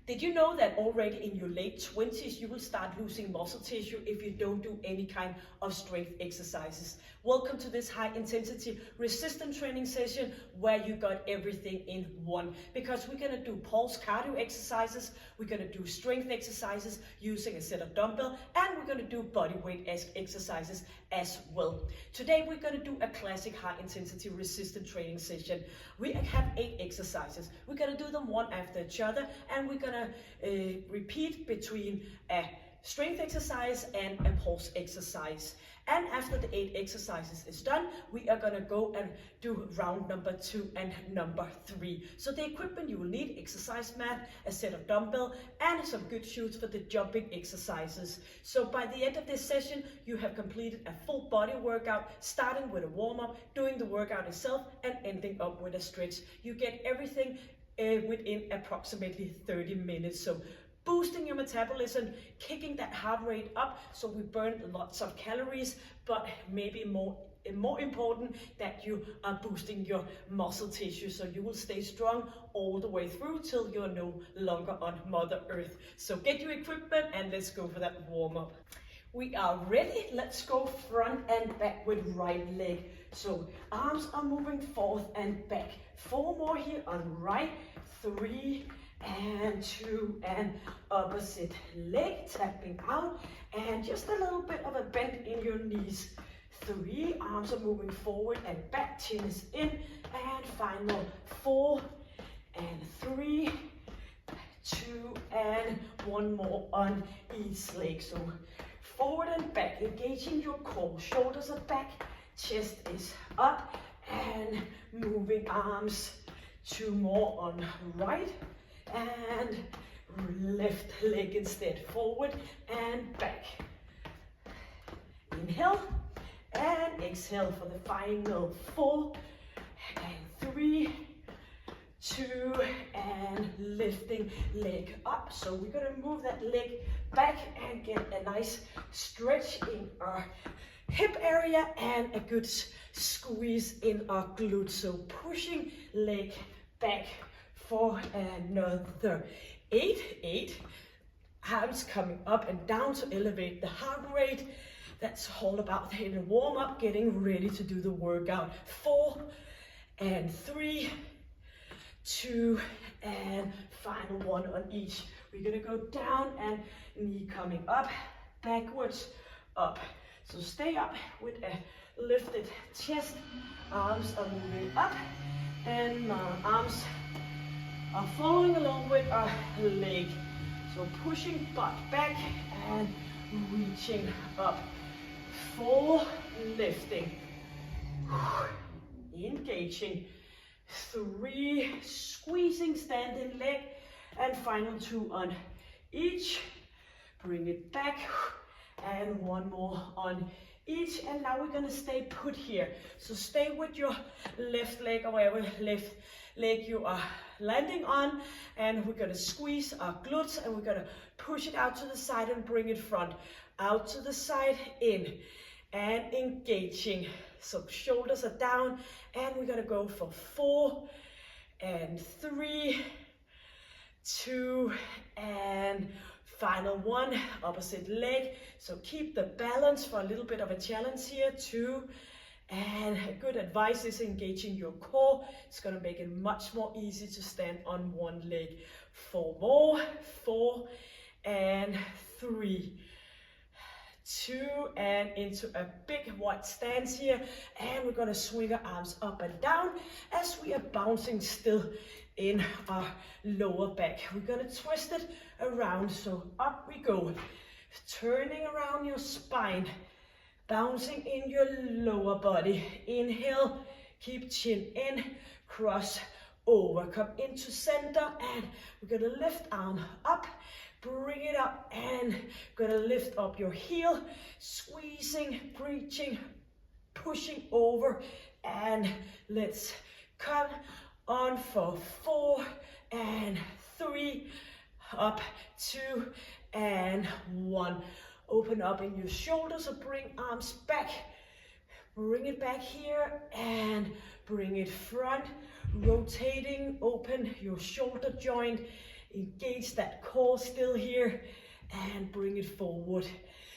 Did you know that already in your late 20s you will start losing muscle tissue if you don't do any kind of strength exercises? Welcome to this high intensity resistance training session where you got everything in one. Because we're going to do pulse cardio exercises, we're going to do strength exercises using a set of dumbbell, and we're going to do body weight exercises as well. Today we're going to do a classic high intensity resistance training session. We have 8 exercises. We're going to do them one after each other, and we're going to repeat between a strength exercise and a pulse exercise. And after the 8 exercises is done, we are going to go and do round number 2 and number 3. So the equipment you will need: exercise mat, a set of dumbbell, and some good shoes for the jumping exercises. So by the end of this session, you have completed a full body workout, starting with a warm-up, doing the workout itself, and ending up with a stretch. You get everything within approximately 30 minutes. So boosting your metabolism, kicking that heart rate up so we burn lots of calories, but maybe more important that you are boosting your muscle tissue so you will stay strong all the way through till you're no longer on Mother Earth. So get your equipment and let's go for that warm-up. We are ready. Let's go front and back with right leg. So arms are moving forth and back. 4 more here on right, 3 and 2, and opposite leg, tapping out, and just a little bit of a bend in your knees. 3, arms are moving forward and back, chin is in, and final 4 and 3, 2, and 1 more on each leg. So forward and back, engaging your core, shoulders are back, chest is up, and moving arms. 2 more on right and left leg instead, forward and back. Inhale and exhale for the final 4 and 3, 2, and lifting leg up. So we're going to move that leg back and get a nice stretch in our hip area and a good squeeze in our glutes. So pushing leg back for another 8. Arms coming up and down to elevate the heart rate. That's all about in a warm up, getting ready to do the workout. 4 and 3, 2, and final 1 on each. We're gonna go down and knee coming up, backwards, up. So stay up with a lifted chest. Arms are moving up, and my arms are following along with our leg. So pushing butt back and reaching up. 4, lifting. Engaging. 3, squeezing, standing leg. And final 2 on each. Bring it back. And 1 more on each. And now we're gonna stay put here. So stay with your left leg or whatever left leg you are landing on, and we're going to squeeze our glutes and we're going to push it out to the side and bring it front, out to the side, in, and engaging. So shoulders are down, and we're going to go for 4 and 3, 2, and final 1, opposite leg. So keep the balance for a little bit of a challenge here. 2, and good advice is engaging your core. It's going to make it much more easy to stand on one leg. 4 more, 4 and 3, 2, and into a big wide stance here. And we're going to swing our arms up and down as we are bouncing still in our lower back. We're going to twist it around. So up we go, turning around your spine, bouncing in your lower body. Inhale, keep chin in, cross over, come into center, and we're gonna lift arm up, bring it up, and gonna lift up your heel, squeezing, reaching, pushing over, and let's come on for 4 and 3, up, 2 and 1. Open up in your shoulders, so bring arms back, bring it back here, and bring it front, rotating, open your shoulder joint, Engage that core still here and bring it forward.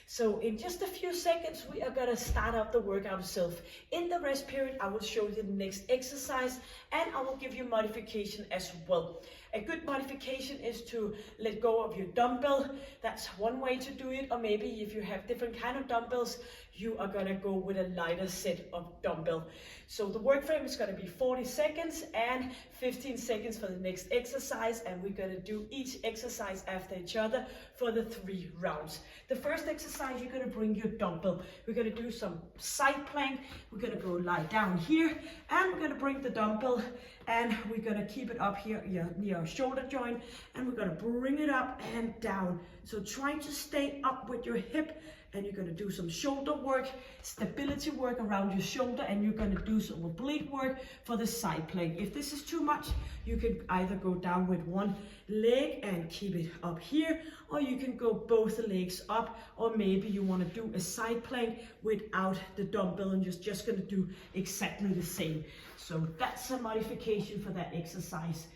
So in just a few seconds, we are gonna start up the workout itself. In the rest period, I will show you the next exercise and I will give you modification as well. A good modification is to let go of your dumbbell. That's one way to do it. Or maybe if you have different kind of dumbbells, you are gonna go with a lighter set of dumbbell. So the work frame is gonna be 40 seconds and 15 seconds for the next exercise. And we're gonna do each exercise after each other for the 3 rounds. The first exercise, you're gonna bring your dumbbell. We're gonna do some side plank. We're gonna go lie down here and we're gonna bring the dumbbell and we're gonna keep it up here near our shoulder joint and we're gonna bring it up and down. So try to stay up with your hip and you're gonna do some shoulder work, stability work around your shoulder, and you're gonna do some oblique work for the side plank. If this is too much, you can either go down with one leg and keep it up here, or you can go both legs up, or maybe you wanna do a side plank without the dumbbell and you're just gonna do exactly the same. So that's a modification for that exercise.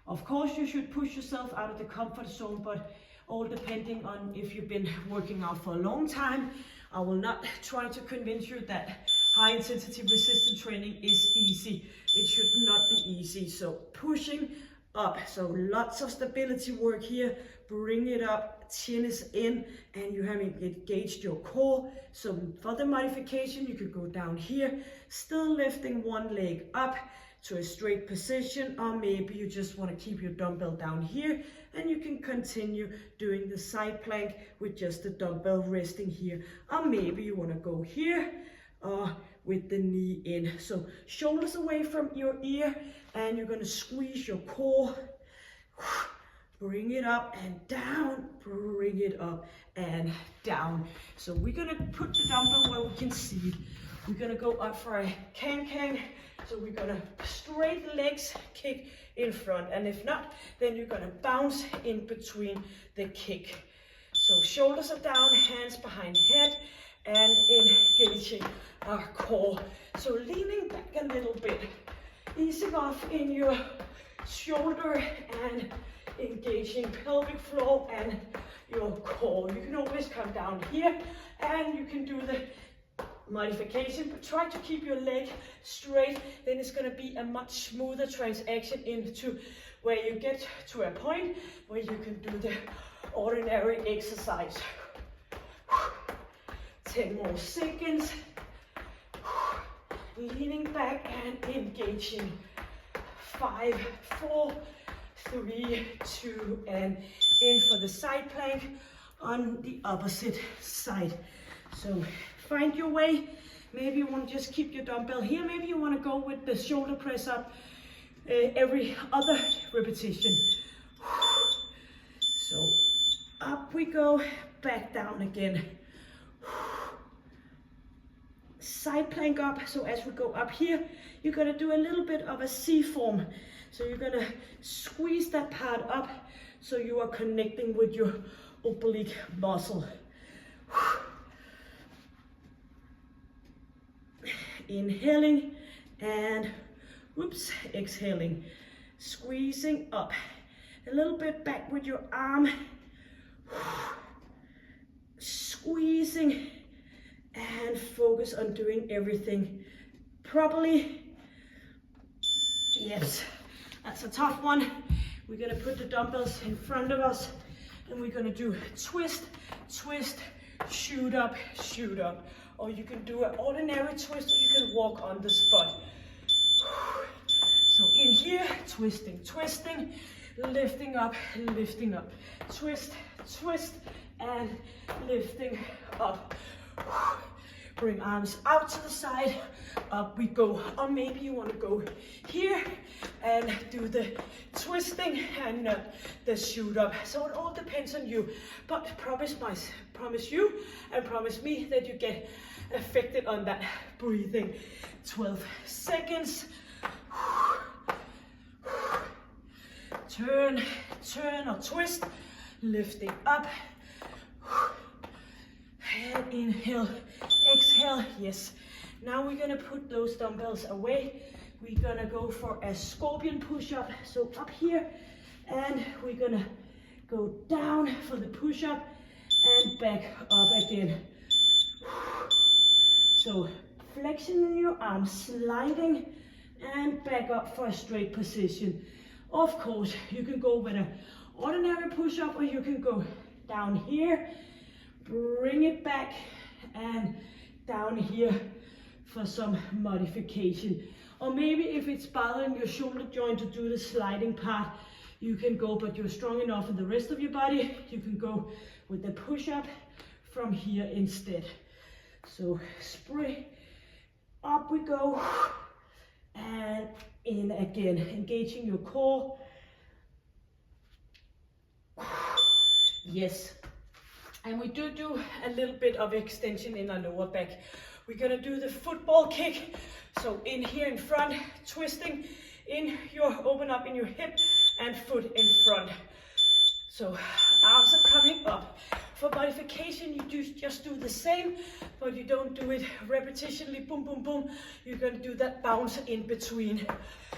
Of course, you should push yourself out of the comfort zone, but all depending on if you've been working out for a long time. I will not try to convince you that high intensity resistance training is easy. It should not be easy. So pushing up, so lots of stability work here. Bring it up, chin is in, and you haven't engaged your core. So for the modification, you could go down here, still lifting one leg up to a straight position, or maybe you just want to keep your dumbbell down here and you can continue doing the side plank with just the dumbbell resting here, or maybe you want to go here with the knee in. So shoulders away from your ear and you're going to squeeze your core, bring it up and down, bring it up and down. So we're going to put the dumbbell where we can see it. We're going to go up for a can. So we're gonna straight legs kick in front, and if not, then you're gonna bounce in between the kick. So shoulders are down, hands behind head, and engaging our core. So leaning back a little bit, easing off in your shoulder and engaging pelvic floor and your core. You can always come down here and you can do the modification, but try to keep your leg straight, then it's going to be a much smoother transaction into where you get to a point where you can do the ordinary exercise. 10 more seconds. Leaning back and engaging. 5, 4, 3, 2, and in for the side plank on the opposite side. So find your way. Maybe you want to just keep your dumbbell here. Maybe you want to go with the shoulder press up every other repetition. So up we go, back down again. Side plank up. So as we go up here, you're going to do a little bit of a C form. So you're going to squeeze that part up so you are connecting with your oblique muscle. Inhaling and exhaling, squeezing up a little bit back with your arm, squeezing, and focus on doing everything properly. Yes, that's a tough one. We're gonna put the dumbbells in front of us and we're gonna do twist, twist, shoot up, shoot up. Or you can do an ordinary twist, or you can walk on the spot. So in here, twisting, twisting, lifting up, twist, twist, and lifting up. Bring arms out to the side, up we go. Or maybe you want to go here and do the twisting and the shoot up. So it all depends on you. But promise you and promise me that you get affected on that breathing. 12 seconds. Turn, turn or twist, lifting up. And inhale, exhale, yes. Now we're gonna put those dumbbells away. We're gonna go for a scorpion push-up. So up here, And we're gonna go down for the push-up and back up again. So flexing your arms, sliding and back up for a straight position. Of course, you can go with an ordinary push-up, or you can go down here, bring it back, and down here for some modification. Or maybe if it's bothering your shoulder joint to do the sliding part, you can go, but you're strong enough in the rest of your body, you can go with the push-up from here instead. So spray, up we go, and in again, engaging your core. Yes, and we do a little bit of extension in our lower back. We're gonna do the football kick. So in here in front, twisting in your, open up in your hip and foot in front. So arms are coming up. For modification, you just do the same, but you don't do it repetitionally, boom, boom, boom. You're gonna do that bounce in between.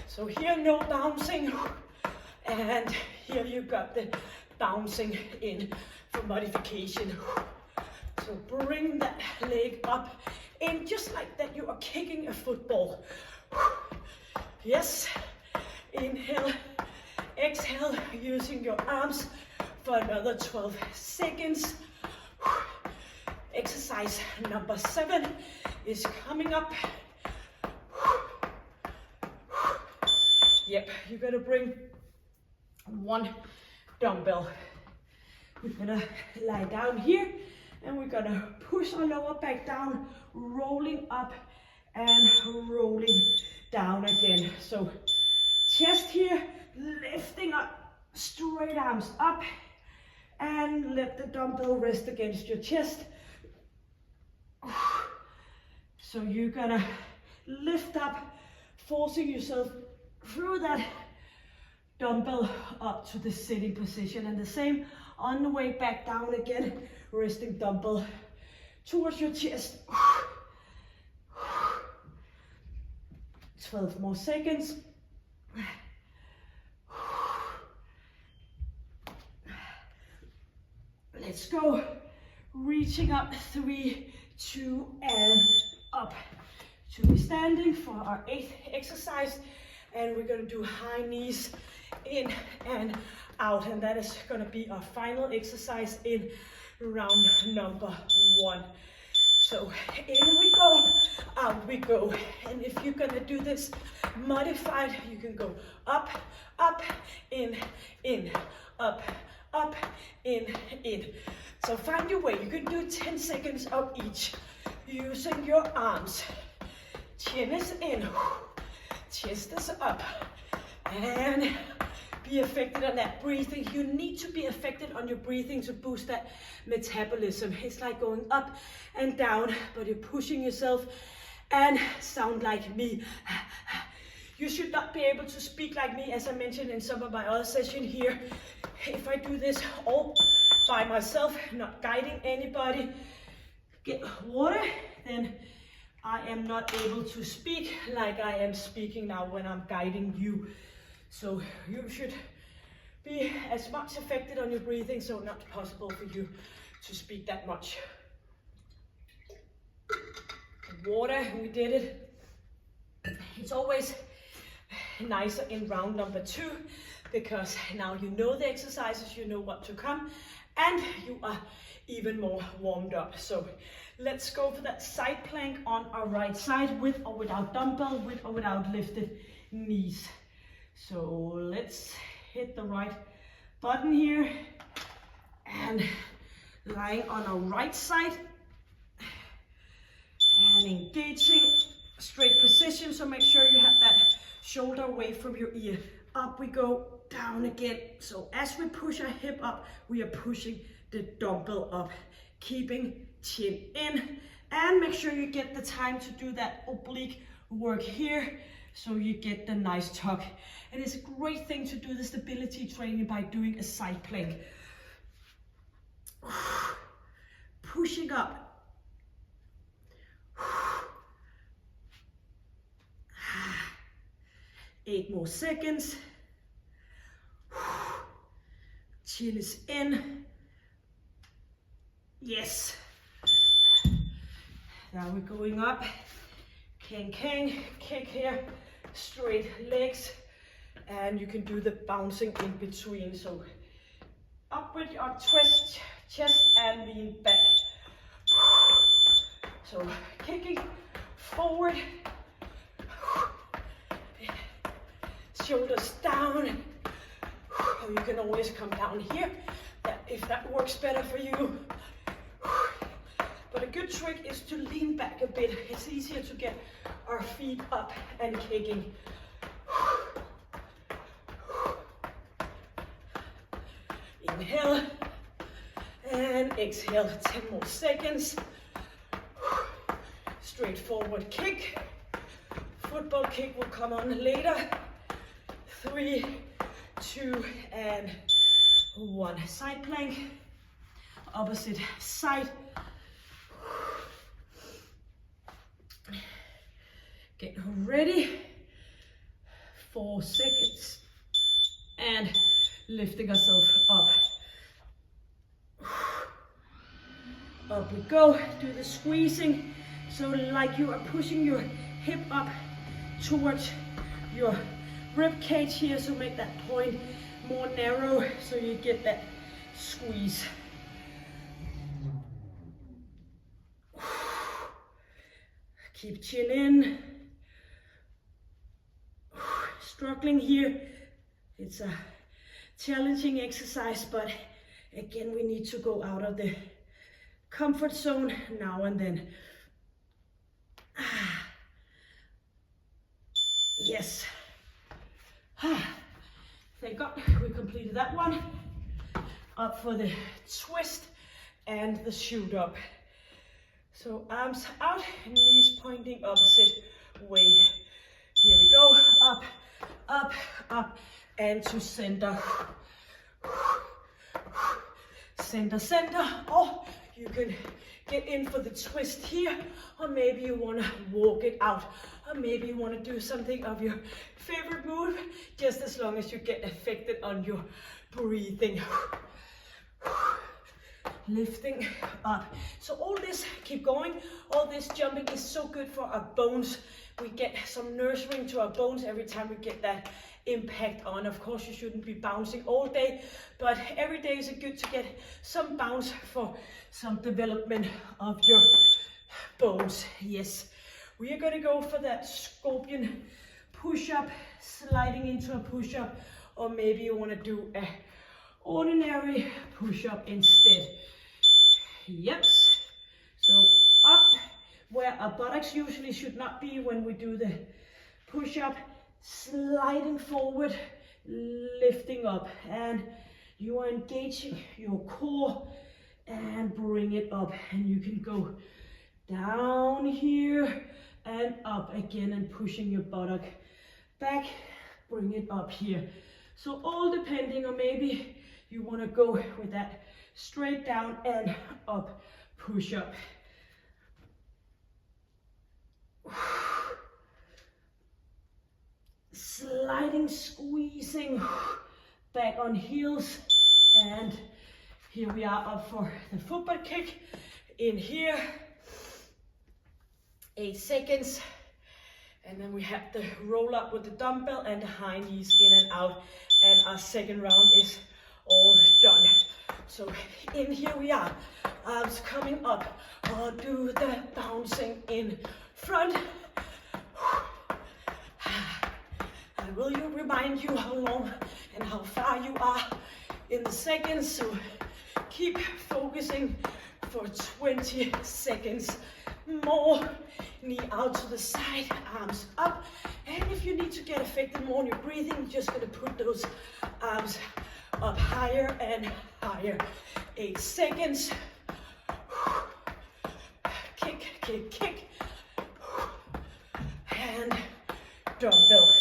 So here, no bouncing, and here you got the bouncing in for modification. So bring that leg up in just like that you are kicking a football. Yes, inhale, exhale, using your arms for another 12 seconds. Exercise number 7 is coming up. Yep, you're gonna bring 1 dumbbell. We're gonna lie down here and we're gonna push our lower back down, rolling up and rolling down again. So chest here, lifting up, straight arms up, and let the dumbbell rest against your chest. So you're gonna lift up, forcing yourself through that dumbbell up to the sitting position, and the same on the way back down again, resting dumbbell towards your chest. 12 more seconds. Let's go. Reaching up, 3, 2, and up. To be standing for our 8th exercise, and we're gonna do high knees in and out, and that is gonna be our final exercise in round number 1. So in we go, out we go. And if you're gonna do this modified, you can go up, up, in, up, up, in. So find your way. You can do 10 seconds of each, using your arms. Chin is in, chest is up, and be affected on that breathing. You need to be affected on your breathing to boost that metabolism. It's like going up and down, but you're pushing yourself, and sound like me. You should not be able to speak like me, as I mentioned in some of my other sessions here. If I do this all by myself, not guiding anybody, get water, then I am not able to speak like I am speaking now when I'm guiding you. So you should be as much affected on your breathing, so not possible for you to speak that much. Water, we did it. It's always nicer in round number 2, because now you know the exercises, you know what to come, and you are even more warmed up. So let's go for that side plank on our right side, with or without dumbbell, with or without lifted knees. So let's hit the right button here, and lying on our right side and engaging straight position. So make sure you have that shoulder away from your ear. Up we go, down again. So as we push our hip up, we are pushing the dumbbell up, keeping chin in, and make sure you get the time to do that oblique work here, so you get the nice tuck. And it's a great thing to do the stability training by doing a side plank. Pushing up. 8 more seconds. Chin is in. Yes. Now we're going up. Kang, kang, kick here. Straight legs. And you can do the bouncing in between. So up with your twist, chest, and lean back. So kicking forward. Shoulders down. Or you can always come down here if that works better for you. But a good trick is to lean back a bit. It's easier to get our feet up and kicking. Inhale and exhale. 10 more seconds. Straight forward kick. Football kick will come on later. 3, 2, and 1. Side plank. Opposite side. Get ready. 4 seconds. And lifting ourselves up. Up we go. Do the squeezing. So like you are pushing your hip up towards your rib cage here. So make that point more narrow so you get that squeeze. Keep chin in. Struggling here. It's a challenging exercise, but again, we need to go out of the comfort zone now and then. Yes. Thank God we completed that one. Up for the twist and the shoot up. So arms out, knees pointing opposite way. Here we go. Up, up, up, and to center. Center, center. Or you can get in for the twist here, or maybe you want to walk it out, or maybe you want to do something of your favorite move, just as long as you get affected on your breathing. Lifting up. So all this, keep going. All this jumping is so good for our bones. We get some nourishment to our bones every time we get that impact on. Of course, you shouldn't be bouncing all day, but every day is good to get some bounce for some development of your bones. Yes, we are going to go for that scorpion push-up, sliding into a push-up, or maybe you want to do a ordinary push-up instead. Yep. So up where our buttocks usually should not be when we do the push-up, sliding forward, lifting up, and you are engaging your core and bring it up, and you can go down here and up again and pushing your buttock back, bring it up here. So all depending, or maybe you want to go with that straight down and up push up. Sliding, squeezing back on heels, and here we are up for the football kick. In here, 8 seconds, and then we have the roll up with the dumbbell and the high knees in and out, and our second round is all done. So in here we are, arms coming up, or do the bouncing in front. I will remind you how long and how far you are in the seconds, so keep focusing for 20 seconds more. Knee out to the side, arms up, and if you need to get affected more on your breathing, you're just going to put those arms up higher and higher. 8 seconds. Kick, kick, kick, and dumbbell.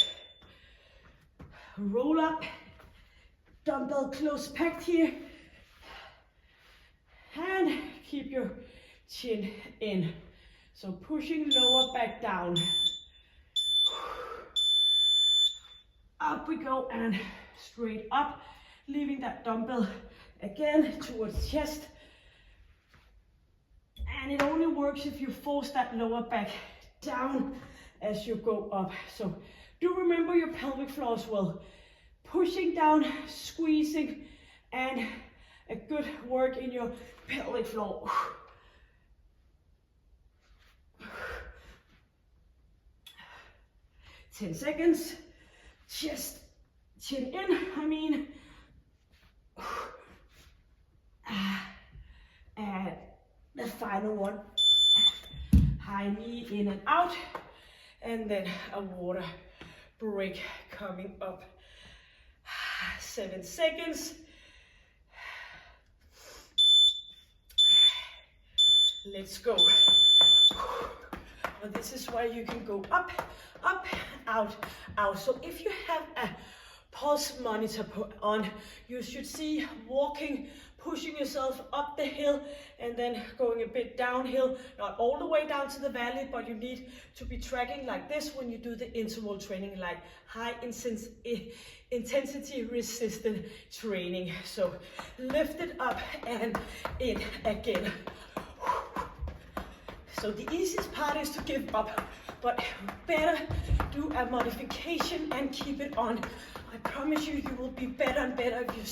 Roll up, dumbbell close packed here, and keep your chin in. So pushing lower back down. Up we go, and straight up, leaving that dumbbell again towards chest. And it only works if you force that lower back down as you go up. So do remember your pelvic floor as well. Pushing down, squeezing, and a good work in your pelvic floor. 10 seconds. Chest, chin in, and the final one. High knee in and out, and then a water break coming up. 7 seconds. Let's go. Well, this is where you can go up, up, out, out. So if you have a pulse monitor put on, you should see walking, pushing yourself up the hill and then going a bit downhill, not all the way down to the valley, but you need to be tracking like this when you do the interval training, like high intensity resistant training. So lift it up and in again. So the easiest part is to give up, but better do a modification and keep it on. I promise you, you will be better and better if you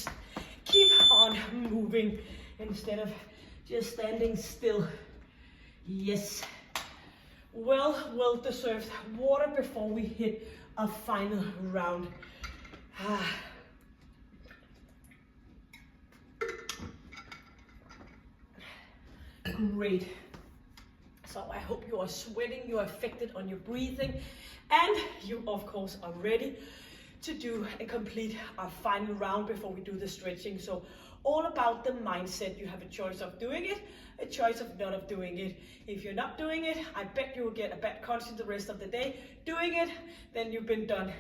keep on moving instead of just standing still. Yes. Well deserved water before we hit a final round. Great. So I hope you are sweating, you are affected on your breathing, and you of course are ready to do and complete our final round before we do the stretching. So all about the mindset. You have a choice of doing it, a choice of not of doing it. If you're not doing it, I bet you will get a bad conscience the rest of the day. Doing it, then you've been done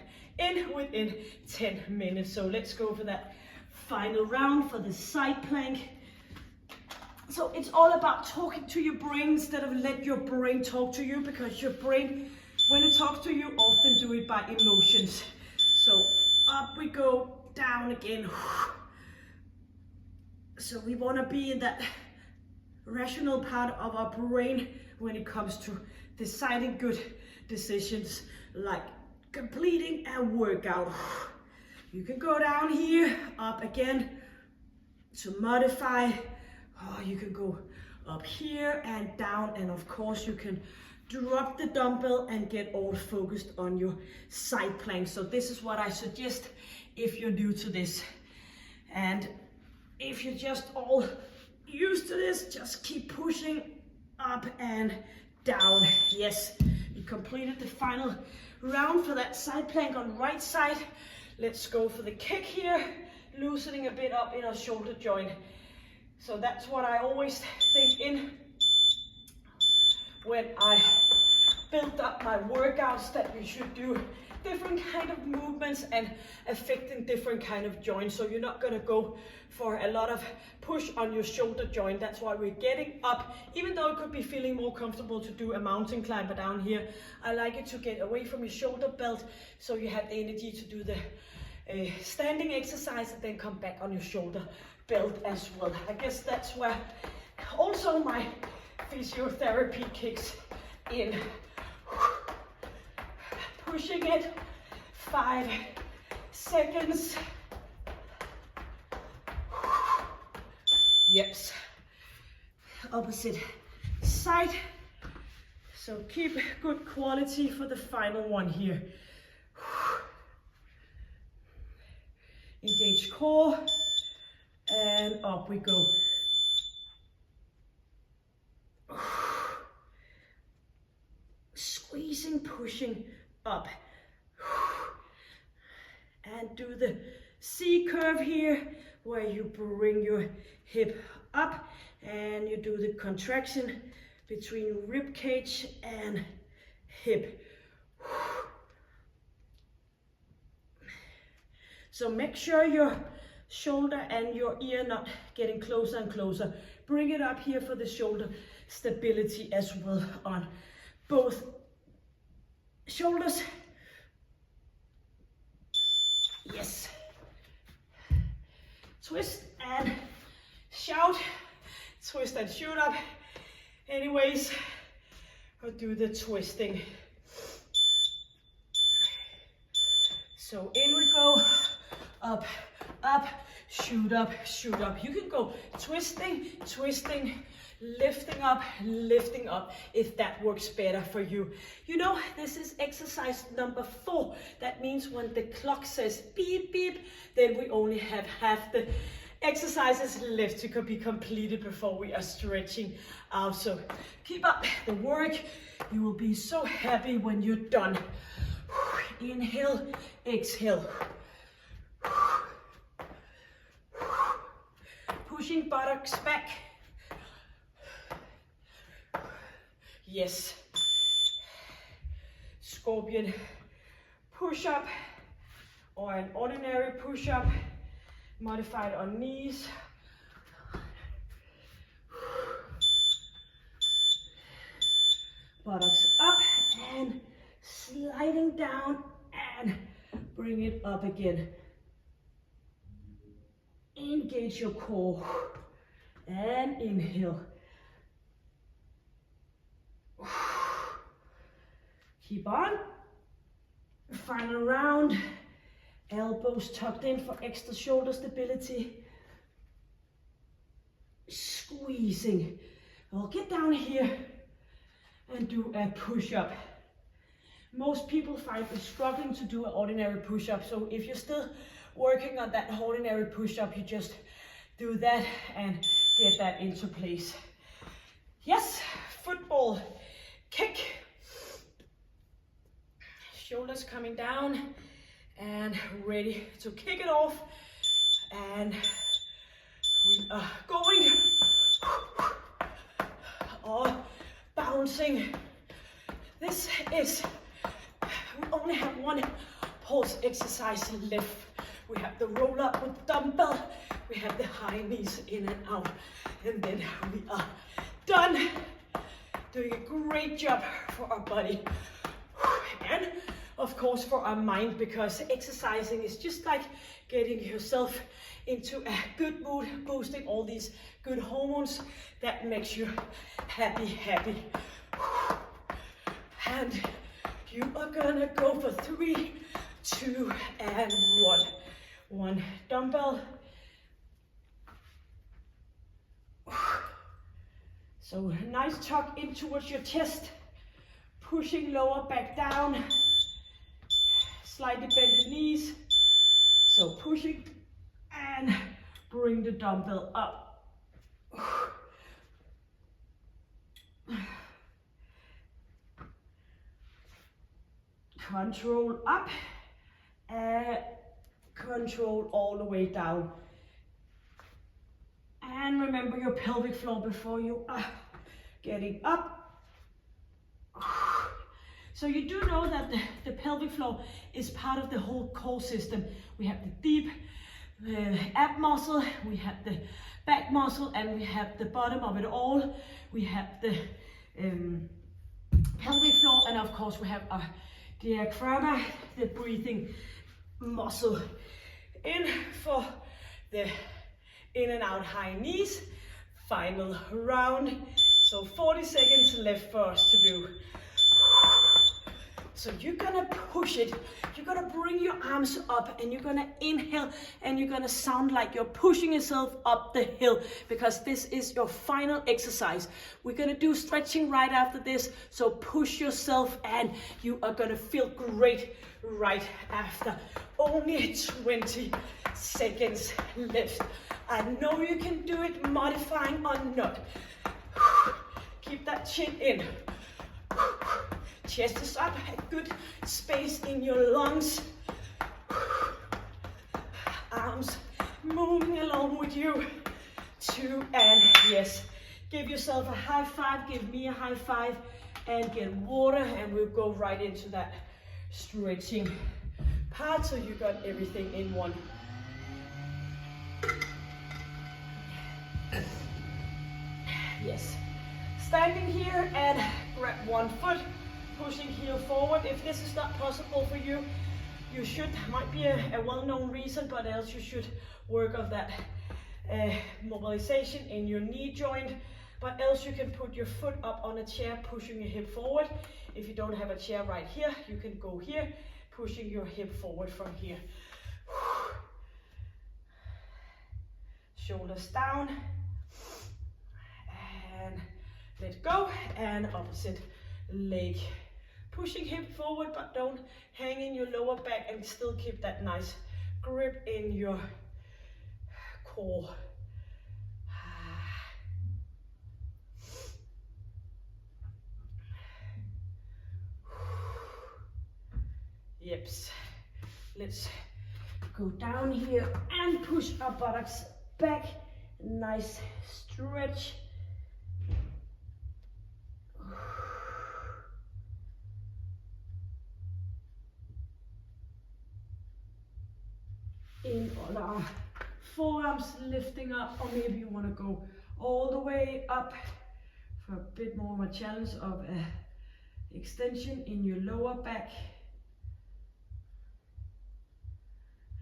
within 10 minutes. So let's go for that final round for the side plank. So it's all about talking to your brain instead of let your brain talk to you, because your brain, when it talks to you, often do it by emotions. So up we go, down again. So we want to be in that rational part of our brain when it comes to deciding good decisions, like completing a workout. You can go down here, up again to modify. You can go up here and down, and of course you can drop the dumbbell and get all focused on your side plank. So this is what I suggest if you're new to this. And if you're just all used to this, just keep pushing up and down. Yes, we completed the final round for that side plank on right side. Let's go for the kick here, loosening a bit up in our shoulder joint. So that's what I always think in when I build up my workouts, that you should do different kind of movements and affecting different kind of joints. So you're not gonna go for a lot of push on your shoulder joint. That's why we're getting up, even though it could be feeling more comfortable to do a mountain climber down here. I like it to get away from your shoulder belt so you have the energy to do the standing exercise and then come back on your shoulder belt as well. I guess that's where also my physiotherapy kicks in. Pushing it, 5 seconds. Yes. Opposite side. So keep good quality for the final one here. Engage core. And up we go. Squeezing, pushing up. And do the C curve here, where you bring your hip up and you do the contraction between rib cage and hip. So make sure your shoulder and your ear not getting closer and closer. Bring it up here for the shoulder stability as well on both shoulders. Yes. twist and shout, twist and shoot up. Anyways, I'll do the twisting. So in we go, up, up, shoot up, shoot up. You can go twisting, twisting, lifting up, if that works better for you. You know, this is exercise number 4. That means when the clock says beep, beep, then we only have half the exercises left to be completed before we are stretching out. So keep up the work. You will be so happy when you're done. Inhale, exhale. Pushing buttocks back. Yes. Scorpion push-up or an ordinary push-up modified on knees. Buttocks up and sliding down and bring it up again. Engage your core and inhale. Keep on. Final round. Elbows tucked in for extra shoulder stability. Squeezing. Well, get down here and do a push-up. Most people find it struggling to do an ordinary push-up, so if you're still working on that ordinary push-up, you just do that and get that into place. Yes, football kick. Shoulders coming down and ready to kick it off. And we are going or bouncing. This is, we only have one pulse exercise left. We have the roll up with dumbbell. We have the high knees in and out. And then we are done. Doing a great job for our body. And of course for our mind, because exercising is just like getting yourself into a good mood, boosting all these good hormones that makes you happy. And you are gonna go for 3, 2, and 1. 1 dumbbell. So nice tuck in towards your chest, pushing lower back down, slightly bended knees. So pushing and bring the dumbbell up. Control up and control all the way down. And remember your pelvic floor before you are getting up. So you do know that the pelvic floor is part of the whole core system. We have the deep ab muscle, we have the back muscle, and we have the bottom of it all. We have the pelvic floor, and of course we have our diaphragm, the breathing muscle. In for the in and out high knees. Final round. So 40 seconds left for us to do. So you're gonna push it. You're gonna bring your arms up and you're gonna inhale and you're gonna sound like you're pushing yourself up the hill, because this is your final exercise. We're gonna do stretching right after this. So push yourself and you are gonna feel great right after. Only 20 seconds left. I know you can do it, modifying or not. Keep that chin in. Chest is up, a good space in your lungs. Arms moving along with you. 2 and yes. Give yourself a high five, give me a high five, and get water, and we'll go right into that stretching part, so you got everything in one. Yes. Standing here and grab one foot, pushing heel forward. If this is not possible for you, you should, might be a well-known reason, but else you should work on that mobilization in your knee joint. But else you can put your foot up on a chair, pushing your hip forward. If you don't have a chair right here, you can go here, pushing your hip forward from here. Shoulders down, and let go, and opposite leg. Pushing hip forward, but don't hang in your lower back, and still keep that nice grip in your core. Yep. Let's go down here and push our buttocks back. Nice stretch. In on our forearms lifting up, or maybe you want to go all the way up for a bit more of a challenge of extension in your lower back.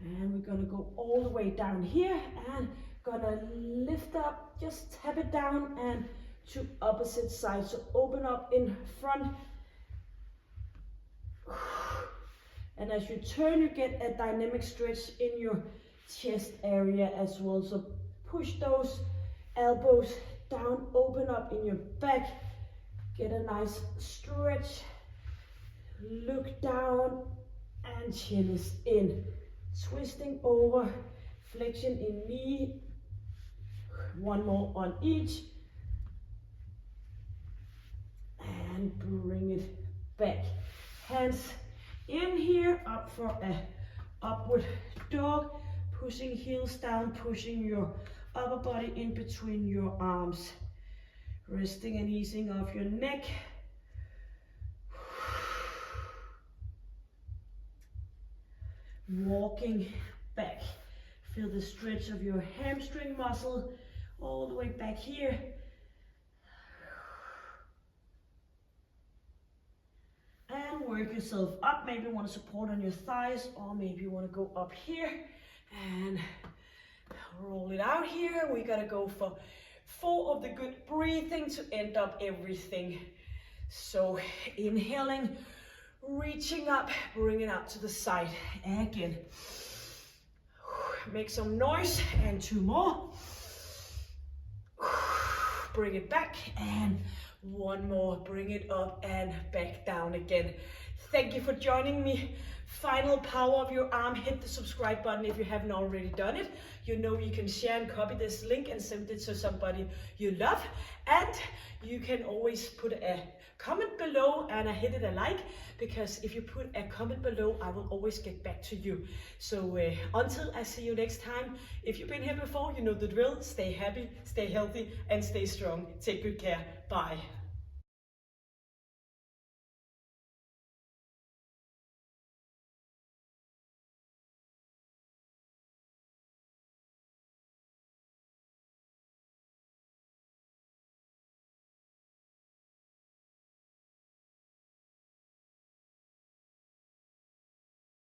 And we're gonna go all the way down here and gonna lift up, just tap it down and to opposite side. So open up in front. And as you turn, you get a dynamic stretch in your chest area as well. So push those elbows down, open up in your back, get a nice stretch, look down, and chin is in. Twisting over, flexion in knee, one more on each, and bring it back. Hands in here, up for a upward dog, pushing heels down, pushing your upper body in between your arms, resting and easing off your neck. Walking back, feel the stretch of your hamstring muscle all the way back here. And work yourself up. Maybe you want to support on your thighs, or maybe you want to go up here and roll it out here. We gotta go for 4 of the good breathing to end up everything. So inhaling, reaching up, bring it out to the side again. Make some noise, and 2 more. Bring it back, and 1 more. Bring it up and back down again. Thank you for joining me. Final power of your arm. Hit the subscribe button if you haven't already done it. You know you can share and copy this link and send it to somebody you love. And you can always put a comment below and hit it a like, because if you put a comment below, I will always get back to you. So until I see you next time, if you've been here before, you know the drill. Stay happy, stay healthy, and stay strong. Take good care. Bye.